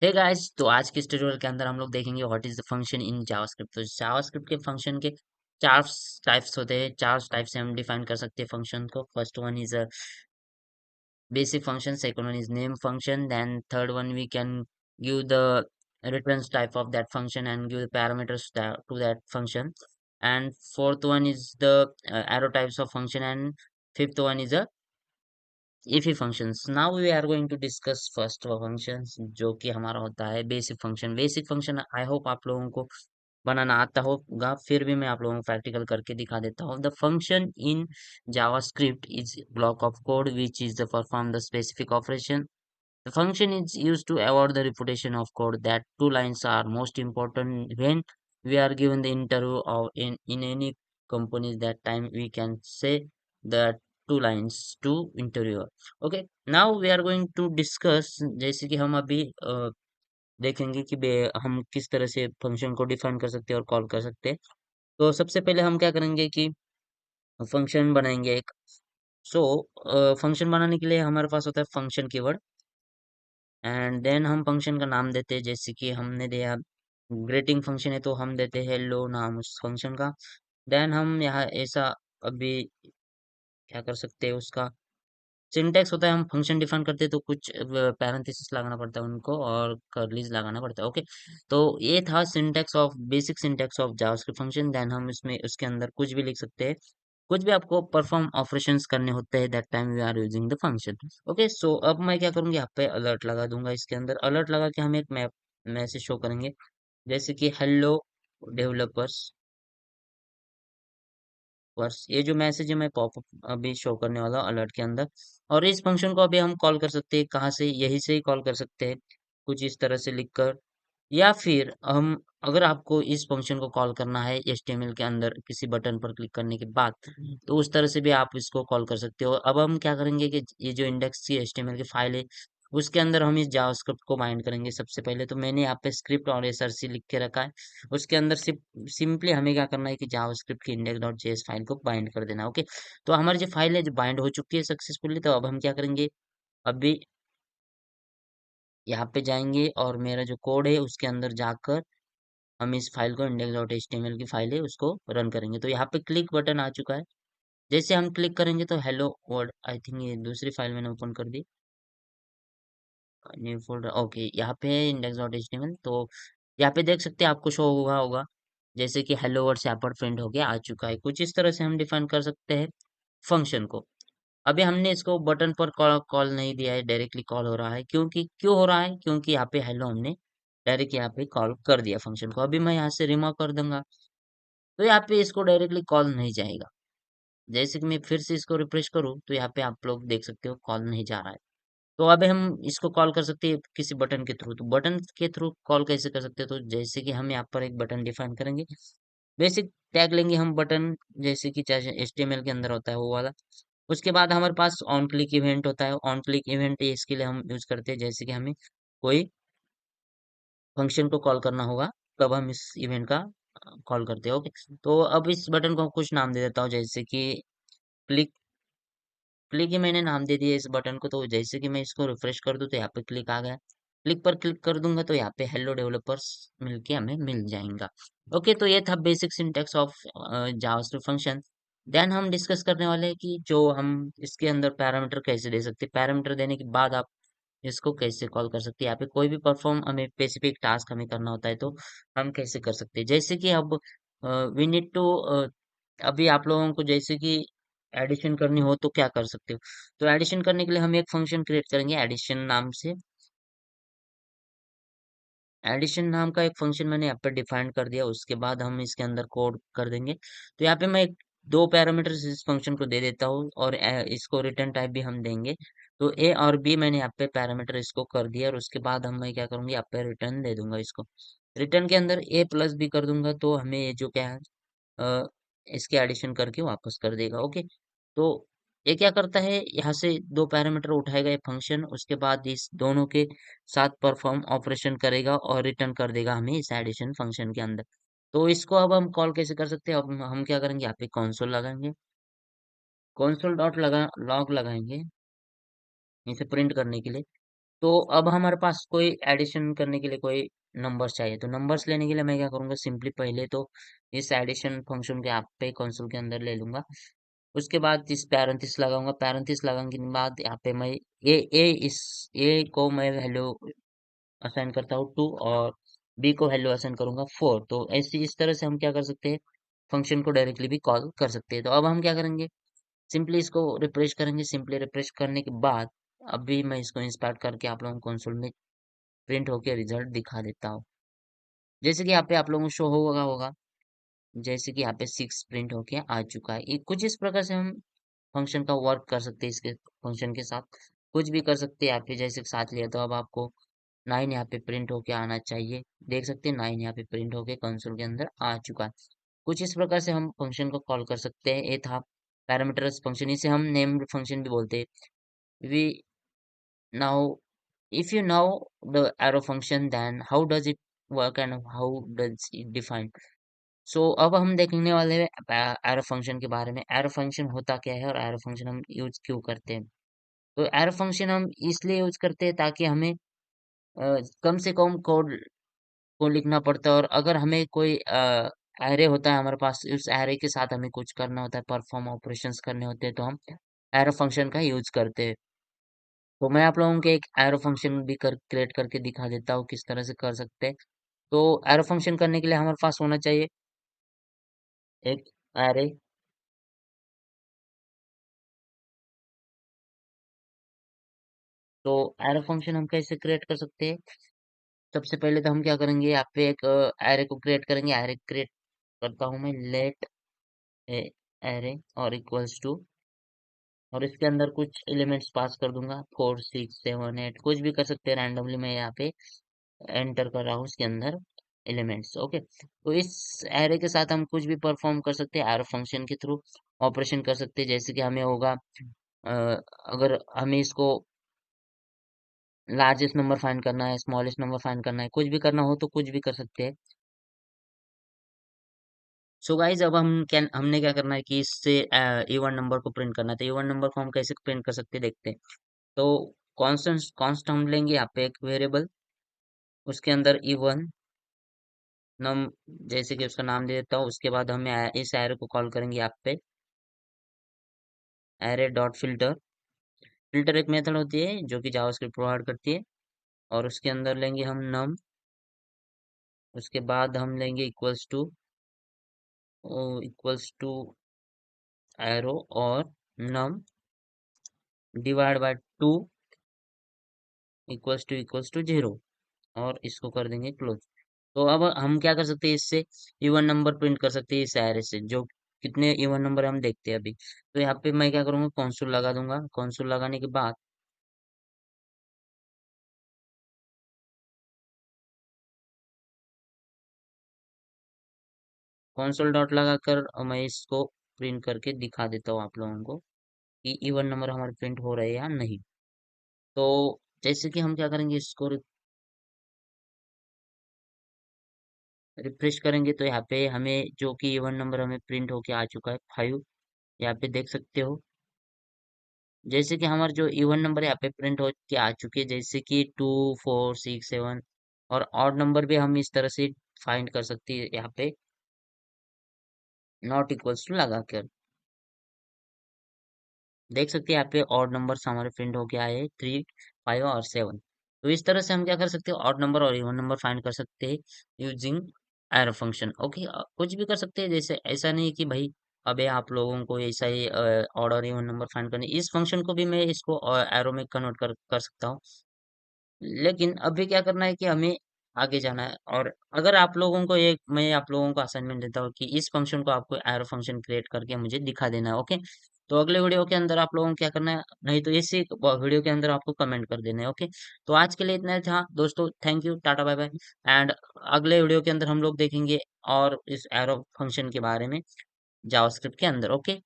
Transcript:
Hey guys, तो आज के इस ट्यूटोरियल के अंदर हम लोग देखेंगे what is the function in JavaScript. तो जावास्क्रिप्ट के फंक्शन के चार टाइप्स होते हैं। चार टाइप से हम डिफाइन कर सकते हैं फंक्शन को। First one is a basic function, second one is name function, then third one we can give the returns type of that function and give the parameters to that function, and fourth one is the arrow types of function, and fifth one is a if functions. Now we are going to discuss first functions, जो कि हमारा होता है basic function. Basic function I hope आप लोगों को बनाना आता होगा, फिर भी मैं आप लोगों को प्रैक्टिकल करके दिखा देता हूँ। The function in JavaScript is block of code which is the perform the specific operation. The function is used to avoid the repetition of code. That two lines are most important when we are given the interview or in any company. That time we can say the two lines to interviewer. Okay, now we are going to discuss, जैसे कि हम अभी देखेंगे कि हम किस तरह से फंक्शन को डिफाइन कर सकते हैं और कॉल कर सकते हैं। तो सबसे पहले हम क्या करेंगे कि फंक्शन बनाएंगे एक। सो फंक्शन बनाने के लिए हमारे पास होता है फंक्शन कीवर्ड, एंड देन हम फंक्शन का नाम देते हैं। जैसे कि हमने दिया ग्रीटिंग फंक्शन है तो हम देते हैं हेलो नाम उस फंक्शन का। देन हम यहाँ ऐसा अभी क्या कर सकते हैं, उसका सिंटेक्स होता है। हम फंक्शन डिफाइन करते हैं तो कुछ पैरेंथेसिस लगाना पड़ता है उनको और कर्लीज लगाना पड़ता है। ओके, तो ये था syntax of basic syntax of JavaScript function. Then हम इसमें उसके अंदर कुछ भी लिख सकते हैं, कुछ भी आपको परफॉर्म ऑपरेशंस करने होते हैं, that time we are using the function. Okay, so अब मैं क्या करूंगी, यहाँ पे अलर्ट लगा दूंगा। इसके अंदर अलर्ट लगा के हम एक मैप मैसेज शो करेंगे, जैसे कि हेलो डेवलपर्स वर्स। ये जो मैसेज है मैं पॉपअप अभी शो करने वाला हूँ अलर्ट के अंदर। और इस फंक्शन को अभी हम कॉल कर सकते हैं कहाँ से, यही से ही कॉल कर सकते हैं, कुछ इस तरह से लिखकर। या फिर हम, अगर आपको इस फंक्शन को कॉल करना है HTML के अंदर किसी बटन पर क्लिक करने के बाद, तो उस तरह से भी आप इसको कॉल कर सकते हो। अब हम क्या करेंगे कि ये जो इंडेक्स की HTML की फाइल है, उसके अंदर हम इस जावास्क्रिप्ट को बाइंड करेंगे। सबसे पहले तो मैंने यहाँ पे स्क्रिप्ट और src लिख के रखा है। उसके अंदर सिंपली हमें क्या करना है कि जावास्क्रिप्ट की index.js फाइल को बाइंड कर देना। ओके, तो हमारी जो फाइल है जो बाइंड हो चुकी है सक्सेसफुली। तो अब हम क्या करेंगे, अभी यहाँ पे जाएंगे और मेरा जो कोड है उसके अंदर जाकर हम इस फाइल को index.html की फाइल है उसको रन करेंगे। तो यहाँ पे क्लिक बटन आ चुका है। जैसे हम क्लिक करेंगे तो हेलो वर्ड, आई थिंक ये दूसरी फाइल मैंने ओपन कर दी, न्यू फोल्डर। ओके, यहाँ पे है index.html। तो यहाँ पे देख सकते हैं, आपको शो होगा जैसे कि हेलो वर्ड से यहाँ पर प्रिंट होके आ चुका है। कुछ इस तरह से हम डिफाइन कर सकते हैं फंक्शन को। अभी हमने इसको बटन पर कॉल नहीं दिया है, डायरेक्टली कॉल हो रहा है। क्यों हो रहा है, क्योंकि यहाँ पे हेलो हमने डायरेक्ट यहाँ पे कॉल कर दिया फंक्शन को। अभी मैं यहाँ से रिमूव कर दूंगा तो यहाँ पे इसको डायरेक्टली कॉल नहीं जाएगा। जैसे कि मैं फिर से इसको रिफ्रेश करूँ तो यहाँ पे आप लोग देख सकते हो कॉल नहीं जा रहा है। तो अभी हम इसको कॉल कर सकते हैं किसी बटन के थ्रू। तो बटन के थ्रू कॉल कैसे कर सकते हैं, तो जैसे कि हम यहाँ पर एक बटन डिफाइन करेंगे, बेसिक टैग लेंगे हम बटन, जैसे कि चाहे HTML के अंदर होता है वो वाला। उसके बाद हमारे पास ऑन क्लिक इवेंट होता है। ऑन क्लिक इवेंट इसके लिए हम यूज करते हैं, जैसे कि हमें कोई फंक्शन को कॉल करना होगा तब हम इस इवेंट का कॉल करते हैं। ओके, तो अब इस बटन को कुछ नाम दे देता हूँ, जैसे कि क्लिक। क्लिक ही मैंने नाम दे दिया इस बटन को। तो जैसे कि मैं इसको रिफ्रेश कर दूं तो यहाँ पे क्लिक आ गया। क्लिक पर क्लिक कर दूंगा तो यहाँ पे हेलो डेवलपर्स मिलके हमें मिल जाएगा। ओके, तो ये था basic syntax of JavaScript function. Then हम डिस्कस करने वाले हैं कि जो हम इसके अंदर पैरामीटर कैसे दे सकते हैं। पैरामीटर देने के बाद आप इसको कैसे कॉल कर सकते हैं। यहाँ पे कोई भी परफॉर्म हमें स्पेसिफिक टास्क हमें करना होता है तो हम कैसे कर सकते हैं। जैसे कि अब वी नीड टू, अभी आप लोगों को जैसे कि एडिशन करनी हो तो क्या कर सकते हो। तो एडिशन करने के लिए हम एक फंक्शन क्रिएट करेंगे एडिशन नाम से। एडिशन नाम का एक फंक्शन मैंने यहाँ पे डिफाइन कर दिया। उसके बाद हम इसके अंदर कोड कर देंगे। तो यहाँ पे मैं दो पैरामीटर्स इस फंक्शन को दे देता हूँ और इसको रिटर्न टाइप भी हम देंगे। तो A और B मैंने यहाँ पे पैरामीटर इसको कर दिया, और उसके बाद हम मैं क्या करूँगी, यहाँ पे रिटर्न दे दूंगा इसको। रिटर्न के अंदर A+ भी कर दूंगा तो हमें ये जो क्या है, अ, इसके एडिशन करके वापस कर देगा। ओके, तो ये क्या करता है, यहाँ से दो पैरामीटर उठाएगा ये फंक्शन, उसके बाद इस दोनों के साथ परफॉर्म ऑपरेशन करेगा और रिटर्न कर देगा हमें इस एडिशन फंक्शन के अंदर। तो इसको अब हम कॉल कैसे कर सकते हैं, अब हम क्या करेंगे, यहाँ पे कंसोल लगाएंगे। कंसोल डॉट लॉग लगाएंगे इसे प्रिंट करने के लिए। तो अब हमारे पास कोई एडिशन करने के लिए कोई नंबर्स चाहिए, तो नंबर्स लेने के लिए मैं क्या करूंगा, सिंपली पहले तो इस एडिशन फंक्शन के आप पे कंसोल के अंदर ले लूंगा। उसके बाद इस पैरेंथेसिस लगाऊंगा, पैरेंथेसिस लगाने के बाद यहाँ पे मैं इस ए को मैं वैल्यू असाइन करता हूँ 2 और बी को वैल्यू असाइन करूंगा 4। तो ऐसी इस तरह से हम क्या कर सकते हैं, फंक्शन को डायरेक्टली भी कॉल कर सकते हैं। तो अब हम क्या करेंगे, सिंपली इसको रिफ्रेश करेंगे। सिंपली रिफ्रेश करने के बाद अभी मैं इसको इंस्पेक्ट करके आप लोगों को कंसोल में प्रिंट होके रिजल्ट दिखा देता हूँ। जैसे कि यहाँ पे आप लोगों को शो होगा होगा जैसे कि यहाँ पे 6 प्रिंट होके आ चुका है। कुछ इस प्रकार से हम फंक्शन का वर्क कर सकते हैं, इसके फंक्शन के साथ कुछ भी कर सकते हैं। यहाँ पे जैसे कि 7 लिया तो अब आपको 9 यहाँ पे प्रिंट होके आना चाहिए। देख सकते हैं 9 यहाँ पे प्रिंट होके कंसोल के अंदर आ चुका है। कुछ इस प्रकार से हम फंक्शन को कॉल कर सकते हैं। ये था पैरामीटर्स फंक्शन, इसे हम नेम्ड फंक्शन भी बोलते हैं। We now if you know the arrow function, then how does it work and how does it define? सो अब हम देखने वाले हैं एरो फंक्शन के बारे में। एरो फंक्शन होता क्या है और एरो फंक्शन हम यूज क्यों करते हैं। तो एरो फंक्शन हम इसलिए यूज करते हैं ताकि हमें कम से कम कोड को लिखना पड़ता है, और अगर हमें कोई एरे होता है हमारे पास, उस एरे के साथ हमें कुछ करना होता है, परफॉर्म ऑपरेशंस करने होते हैं, तो हम एरो फंक्शन का यूज करते हैं। तो मैं आप लोगों के एक एरो फंक्शन भी कर क्रिएट करके दिखा देता हूँ किस तरह से कर सकते हैं। तो एरो फंक्शन करने के लिए हमारे पास होना चाहिए एक एरे। तो एरो फंक्शन हम कैसे क्रिएट कर सकते हैं, सबसे पहले तो हम क्या करेंगे, यहाँ पे एक एरे को क्रिएट करेंगे। एरे क्रिएट करता हूँ मैं, लेट एरे और इक्वल्स टू, और इसके अंदर कुछ एलिमेंट्स पास कर दूंगा, 4 6 7 8, कुछ भी कर सकते हैं रैंडमली। मैं यहाँ पे एंटर कर रहा हूँ इसके अंदर एलिमेंट्स। ओके, तो इस एरे के साथ हम कुछ भी परफॉर्म कर सकते हैं, एरो फंक्शन के थ्रू ऑपरेशन कर सकते हैं। जैसे कि हमें होगा अगर हमें इसको लार्जेस्ट नंबर फाइंड करना है, स्मॉलेस्ट नंबर फाइंड करना है, कुछ भी करना हो तो कुछ भी कर सकते हैं। सो गाइज अब हमने क्या करना है कि इससे इवन नंबर को प्रिंट करना है। तो इवन नंबर को हम कैसे प्रिंट कर सकते हैं देखते हैं। तो कॉन्स्ट हम लेंगे यहाँ पे एक वेरिएबल, उसके अंदर इवन नम जैसे कि उसका नाम दे देता हूँ। उसके बाद हम इस एरे को कॉल करेंगे यहाँ पे, एरे डॉट फिल्टर। फिल्टर एक मेथड होती है जो कि जावास्क्रिप्ट प्रोवाइड करती है, और उसके अंदर लेंगे हम नम। उसके बाद हम लेंगे इक्वल्स टू एरो और नम डिवाइड बाय 2 इक्वल्स टू 0, और इसको कर देंगे क्लोज। तो अब हम क्या कर सकते हैं, इससे इवन नंबर प्रिंट कर सकते हैं इस एरे से, जो कितने इवन नंबर हम देखते हैं अभी। तो यहाँ पे मैं क्या करूंगा, कंसोल लगा दूंगा। कंसोल लगाने के बाद कंसोल डॉट लगाकर मैं इसको प्रिंट करके दिखा देता हूँ आप लोगों को कि इवन नंबर हमारे प्रिंट हो रहे हैं या नहीं। तो जैसे कि हम क्या करेंगे, इसको रिफ्रेश करेंगे तो यहाँ पे हमें जो कि इवन नंबर हमें प्रिंट होके आ चुका है 5, यहाँ पे देख सकते हो। जैसे कि हमारे जो इवन नंबर यहाँ पे प्रिंट हो के आ चुके हैं, जैसे कि 2 4 6 7, और ऑड नंबर भी हम इस तरह से फाइंड कर सकते हैं यहाँ पे, नॉट इक्वल्स टू लगा कर। देख सकते हैं यहाँ पे ऑड नंबर्स हमारे प्रिंट होके आए हैं, 3 5 और 7। तो इस तरह से हम क्या कर सकते हैं, ऑड नंबर और इवन नंबर फाइंड कर सकते हैं यूजिंग एरो फंक्शन। ओके, कुछ भी कर सकते हैं, जैसे ऐसा नहीं है कि भाई अबे आप लोगों को ऐसा ही ऑड और इवन नंबर फाइंड करने, इस फंक्शन को भी मैं इसको एरो में कन्वर्ट कर सकता हूँ। लेकिन अभी क्या करना है कि हमें आगे जाना है। और अगर आप लोगों को एक मैं आप लोगों को असाइनमेंट देता हूँ कि इस फंक्शन को आपको एरो फंक्शन क्रिएट करके मुझे दिखा देना है। ओके, तो अगले वीडियो के अंदर आप लोगों को क्या करना है, नहीं तो इसी वीडियो के अंदर आपको कमेंट कर देना है। ओके, तो आज के लिए इतना ही था दोस्तों, thank you, tata bye bye. And अगले वीडियो के अंदर हम लोग देखेंगे और इस एरो फंक्शन के बारे में जावास्क्रिप्ट के अंदर। ओके।